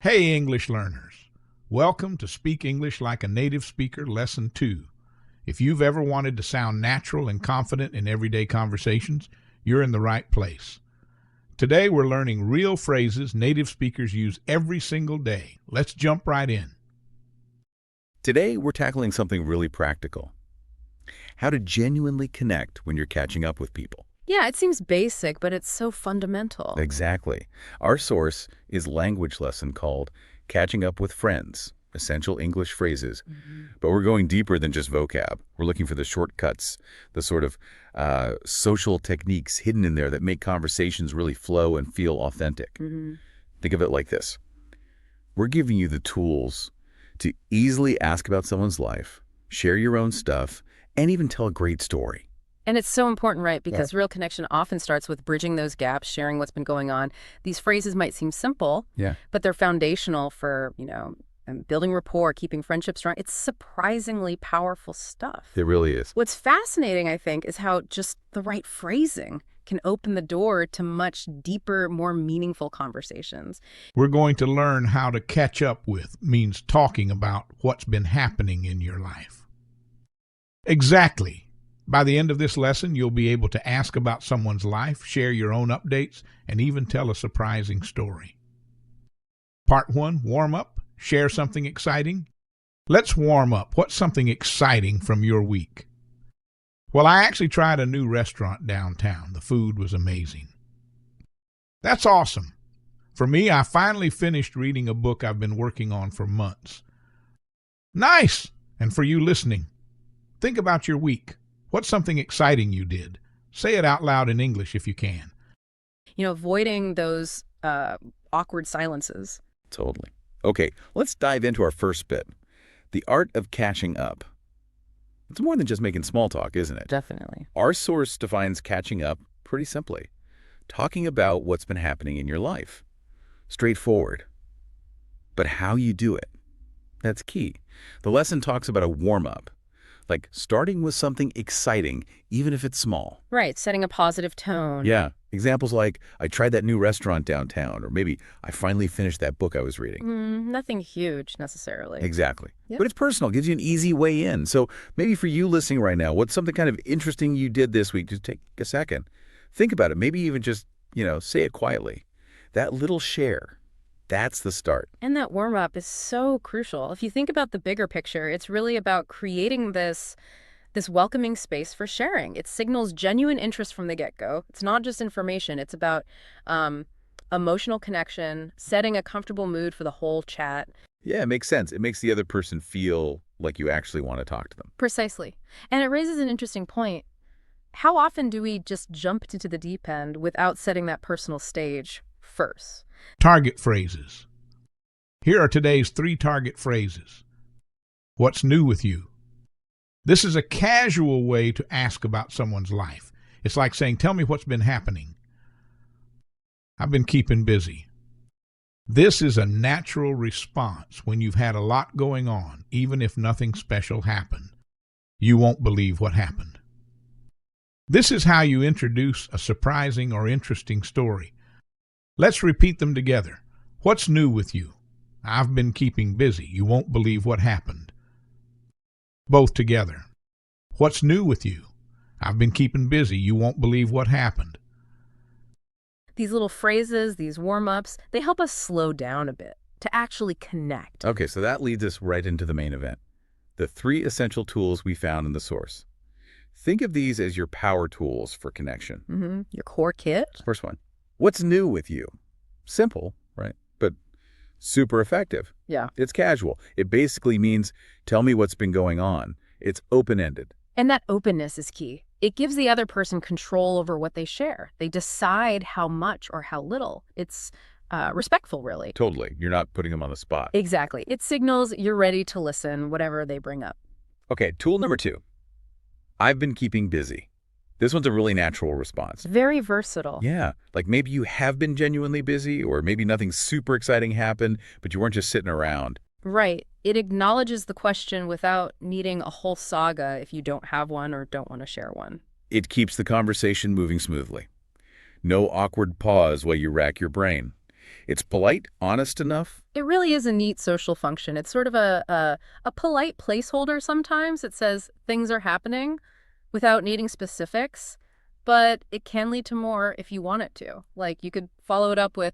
Hey, English learners. Welcome to Speak English Like a Native Speaker Lesson 2. If you've ever wanted to sound natural and confident in everyday conversations, you're in the right place. Today we're learning real phrases native speakers use every single day. Let's jump right in. Today, we're tackling something really practical. How to genuinely connect when you're catching up with people. Yeah, it seems basic, but it's so fundamental. Exactly. Our source is language lesson called Catching Up with Friends, Essential English Phrases. But we're going deeper than just vocab. We're looking for the shortcuts, the sort of social techniques hidden in there that make conversations really flow and feel authentic. Think of it like this. We're giving you the tools to easily ask about someone's life, share your own stuff, and even tell a great story. And it's so important, right? Because real connection often starts with bridging those gaps, sharing what's been going on. These phrases might seem simple, but they're foundational for, building rapport, keeping friendships strong. It's surprisingly powerful stuff. It really is. What's fascinating, I think, is how just the right phrasing can open the door to much deeper, more meaningful conversations. We're going to learn how to catch up with means talking about what's been happening in your life. Exactly. By the end of this lesson, you'll be able to ask about someone's life, share your own updates, and even tell a surprising story. Part 1, warm up, share something exciting. Let's warm up. What's something exciting from your week? Well, I actually tried a new restaurant downtown. The food was amazing. That's awesome. For me, I finally finished reading a book I've been working on for months. Nice! And for you listening, think about your week. What's something exciting you did? Say it out loud in English if you can. Avoiding those awkward silences. Totally. Okay, let's dive into our first bit. The art of catching up. It's more than just making small talk, isn't it? Definitely. Our source defines catching up pretty simply. Talking about what's been happening in your life. Straightforward. But how you do it, that's key. The lesson talks about a warm-up. Like starting with something exciting, even if it's small. Right, setting a positive tone. Yeah. Examples like, I tried that new restaurant downtown, or maybe I finally finished that book I was reading. Nothing huge, necessarily. Exactly. Yep. But it's personal, gives you an easy way in. So maybe for you listening right now, what's something kind of interesting you did this week? Just take a second. Think about it. Maybe even just, say it quietly. That little share. That's the start. And that warm-up is so crucial. If you think about the bigger picture, it's really about creating this welcoming space for sharing. It signals genuine interest from the get-go. It's not just information. It's about emotional connection, setting a comfortable mood for the whole chat. Yeah, it makes sense. It makes the other person feel like you actually want to talk to them. Precisely. And it raises an interesting point. How often do we just jump into the deep end without setting that personal stage first? Target phrases. Here are today's 3 target phrases. What's new with you? This is a casual way to ask about someone's life. It's like saying, tell me what's been happening. I've been keeping busy. This is a natural response when you've had a lot going on, even if nothing special happened. You won't believe what happened. This is how you introduce a surprising or interesting story. Let's repeat them together. What's new with you? I've been keeping busy. You won't believe what happened. Both together. What's new with you? I've been keeping busy. You won't believe what happened. These little phrases, these warm-ups, they help us slow down a bit to actually connect. Okay, so that leads us right into the main event. The 3 essential tools we found in the source. Think of these as your power tools for connection. Your core kit. First one. What's new with you? Simple, right? But super effective. Yeah. It's casual. It basically means, tell me what's been going on. It's open-ended. And that openness is key. It gives the other person control over what they share. They decide how much or how little. It's respectful, really. Totally. You're not putting them on the spot. Exactly. It signals you're ready to listen, whatever they bring up. Okay, tool number 2. I've been keeping busy. This one's a really natural response. Very versatile. Yeah, like maybe you have been genuinely busy, or maybe nothing super exciting happened, but you weren't just sitting around. Right. It acknowledges the question without needing a whole saga if you don't have one or don't want to share one. It keeps the conversation moving smoothly. No awkward pause while you rack your brain. It's polite, honest enough. It really is a neat social function. It's sort of a polite placeholder sometimes. It says things are happening without needing specifics, but it can lead to more if you want it to. Like you could follow it up with,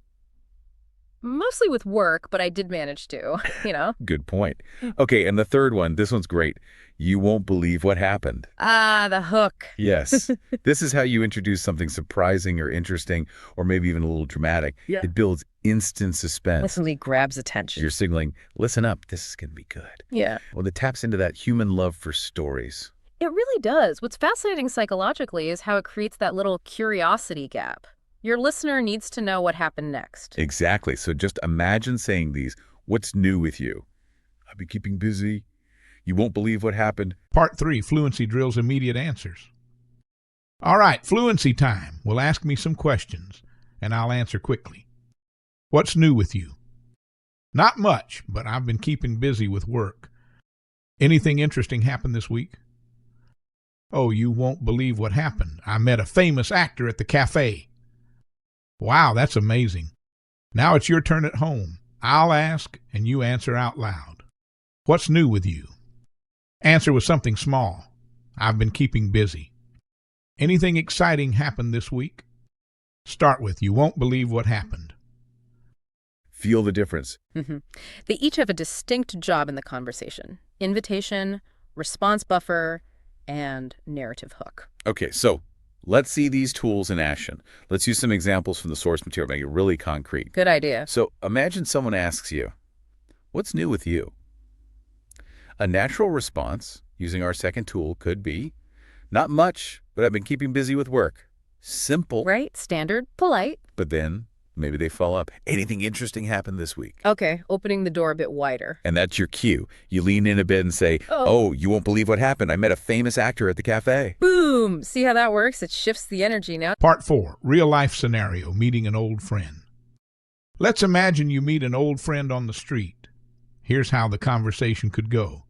mostly with work, but I did manage to, you know? Good point. Okay, and the third one, this one's great. You won't believe what happened. Ah, the hook. Yes. This is how you introduce something surprising or interesting, or maybe even a little dramatic. Yeah. It builds instant suspense. Instantly grabs attention. You're signaling, listen up, this is going to be good. Yeah. Well, it taps into that human love for stories. It really does. What's fascinating psychologically is how it creates that little curiosity gap. Your listener needs to know what happened next. Exactly. So just imagine saying these. What's new with you? I've been keeping busy. You won't believe what happened. Part 3, Fluency Drills Immediate Answers. All right, fluency time. Will ask me some questions, and I'll answer quickly. What's new with you? Not much, but I've been keeping busy with work. Anything interesting happened this week? Oh, you won't believe what happened. I met a famous actor at the cafe. Wow, that's amazing. Now it's your turn at home. I'll ask, and you answer out loud. What's new with you? Answer with something small. I've been keeping busy. Anything exciting happened this week? Start with, you won't believe what happened. Feel the difference. They each have a distinct job in the conversation. Invitation, response buffer, and narrative hook. Okay, so let's see these tools in action. Let's use some examples from the source material, make it really concrete. Good idea. So imagine someone asks you, what's new with you? A natural response, using our second tool, could be, not much, but I've been keeping busy with work. Simple. Right? Standard, polite. But then maybe they follow up, anything interesting happened this week? Okay, opening the door a bit wider. And that's your cue. You lean in a bit and say, oh, you won't believe what happened. I met a famous actor at the cafe. Boom! See how that works? It shifts the energy now. Part 4, Real-Life Scenario, Meeting an Old Friend. Let's imagine you meet an old friend on the street. Here's how the conversation could go.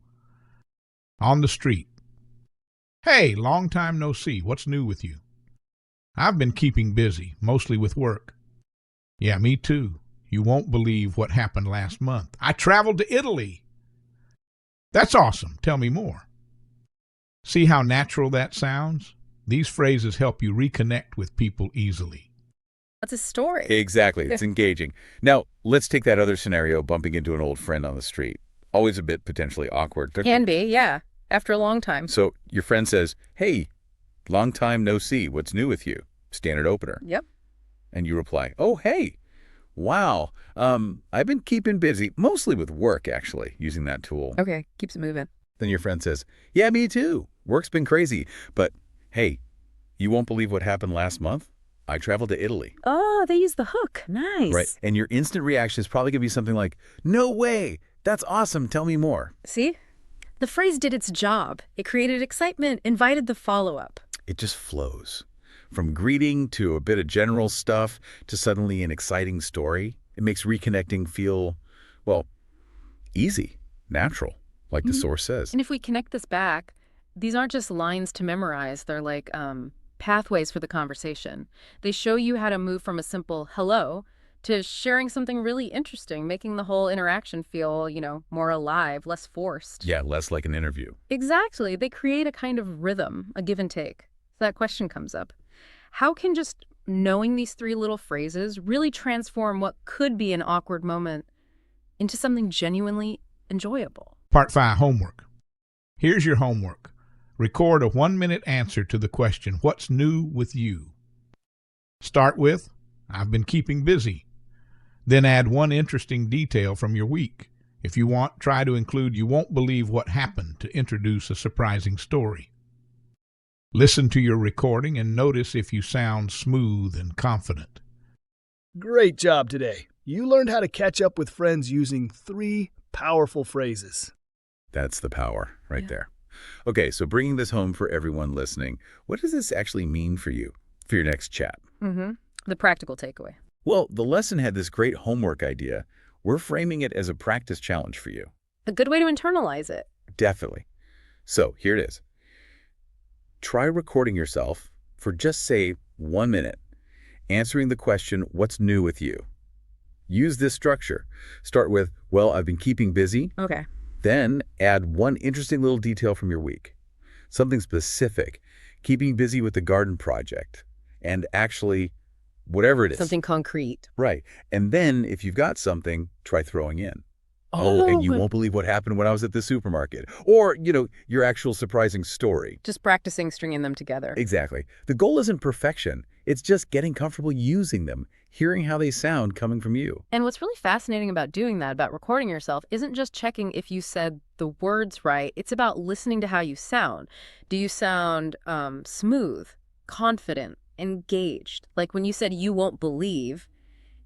On the street. Hey, long time no see. What's new with you? I've been keeping busy, mostly with work. Yeah, me too. You won't believe what happened last month. I traveled to Italy. That's awesome. Tell me more. See how natural that sounds? These phrases help you reconnect with people easily. That's a story. Exactly. It's engaging. Now, let's take that other scenario, bumping into an old friend on the street. Always a bit potentially awkward. Can be, yeah. After a long time. So your friend says, hey, long time no see. What's new with you? Standard opener. Yep. And you reply, oh, hey, wow. I've been keeping busy, mostly with work, actually, using that tool. Okay, keeps it moving. Then your friend says, yeah, me too. Work's been crazy. But hey, you won't believe what happened last month? I traveled to Italy. Oh, they use the hook. Nice. Right. And your instant reaction is probably going to be something like, no way. That's awesome. Tell me more. See? The phrase did its job. It created excitement, invited the follow-up. It just flows. From greeting to a bit of general stuff to suddenly an exciting story. It makes reconnecting feel, well, easy, natural, like the source says. And if we connect this back, these aren't just lines to memorize. They're like pathways for the conversation. They show you how to move from a simple hello to sharing something really interesting, making the whole interaction feel, more alive, less forced. Yeah, less like an interview. Exactly. They create a kind of rhythm, a give and take. So that question comes up. How can just knowing these 3 little phrases really transform what could be an awkward moment into something genuinely enjoyable? Part 5, Homework. Here's your homework. Record a 1-minute answer to the question, what's new with you? Start with, I've been keeping busy. Then add one interesting detail from your week. If you want, try to include you won't believe what happened to introduce a surprising story. Listen to your recording and notice if you sound smooth and confident. Great job today. You learned how to catch up with friends using 3 powerful phrases. That's the power right there. Okay, so bringing this home for everyone listening, what does this actually mean for you, for your next chat? The practical takeaway. Well, the lesson had this great homework idea. We're framing it as a practice challenge for you. A good way to internalize it. Definitely. So here it is. Try recording yourself for just, say, 1 minute, answering the question, what's new with you? Use this structure. Start with, well, I've been keeping busy. Okay. Then add one interesting little detail from your week. Something specific. Keeping busy with the garden project. And actually, whatever it is. Something concrete. Right. And then if you've got something, try throwing in. Oh, and you won't believe what happened when I was at the supermarket. Or, your actual surprising story. Just practicing stringing them together. Exactly. The goal isn't perfection. It's just getting comfortable using them, hearing how they sound coming from you. And what's really fascinating about doing that, about recording yourself, isn't just checking if you said the words right. It's about listening to how you sound. Do you sound smooth, confident, engaged? Like when you said you won't believe,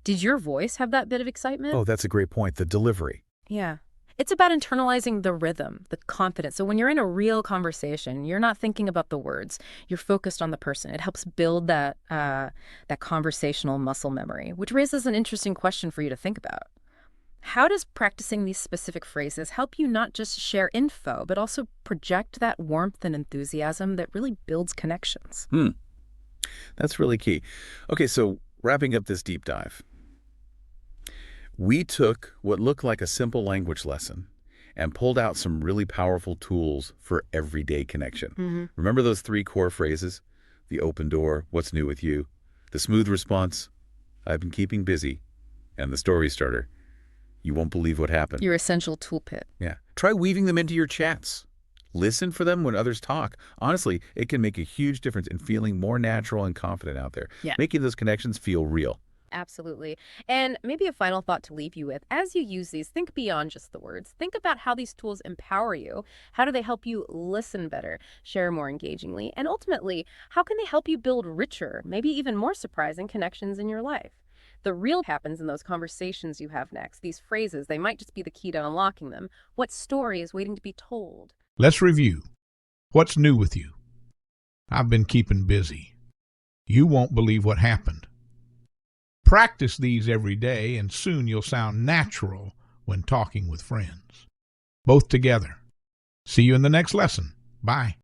did your voice have that bit of excitement? Oh, that's a great point. The delivery. Yeah. It's about internalizing the rhythm, the confidence. So when you're in a real conversation, you're not thinking about the words. You're focused on the person. It helps build that conversational muscle memory, which raises an interesting question for you to think about. How does practicing these specific phrases help you not just share info, but also project that warmth and enthusiasm that really builds connections? That's really key. Okay, so wrapping up this deep dive. We took what looked like a simple language lesson and pulled out some really powerful tools for everyday connection. Remember those 3 core phrases? The open door, what's new with you? The smooth response, I've been keeping busy. And the story starter, you won't believe what happened. Your essential toolkit. Yeah. Try weaving them into your chats. Listen for them when others talk. Honestly, it can make a huge difference in feeling more natural and confident out there. Yeah. Making those connections feel real. Absolutely. And maybe a final thought to leave you with. As you use these, think beyond just the words. Think about how these tools empower you. How do they help you listen better, share more engagingly, and ultimately, how can they help you build richer, maybe even more surprising connections in your life? The real happens in those conversations you have next. These phrases, they might just be the key to unlocking them. What story is waiting to be told? Let's review. What's new with you? I've been keeping busy. You won't believe what happened. Practice these every day, and soon you'll sound natural when talking with friends. Both together. See you in the next lesson. Bye.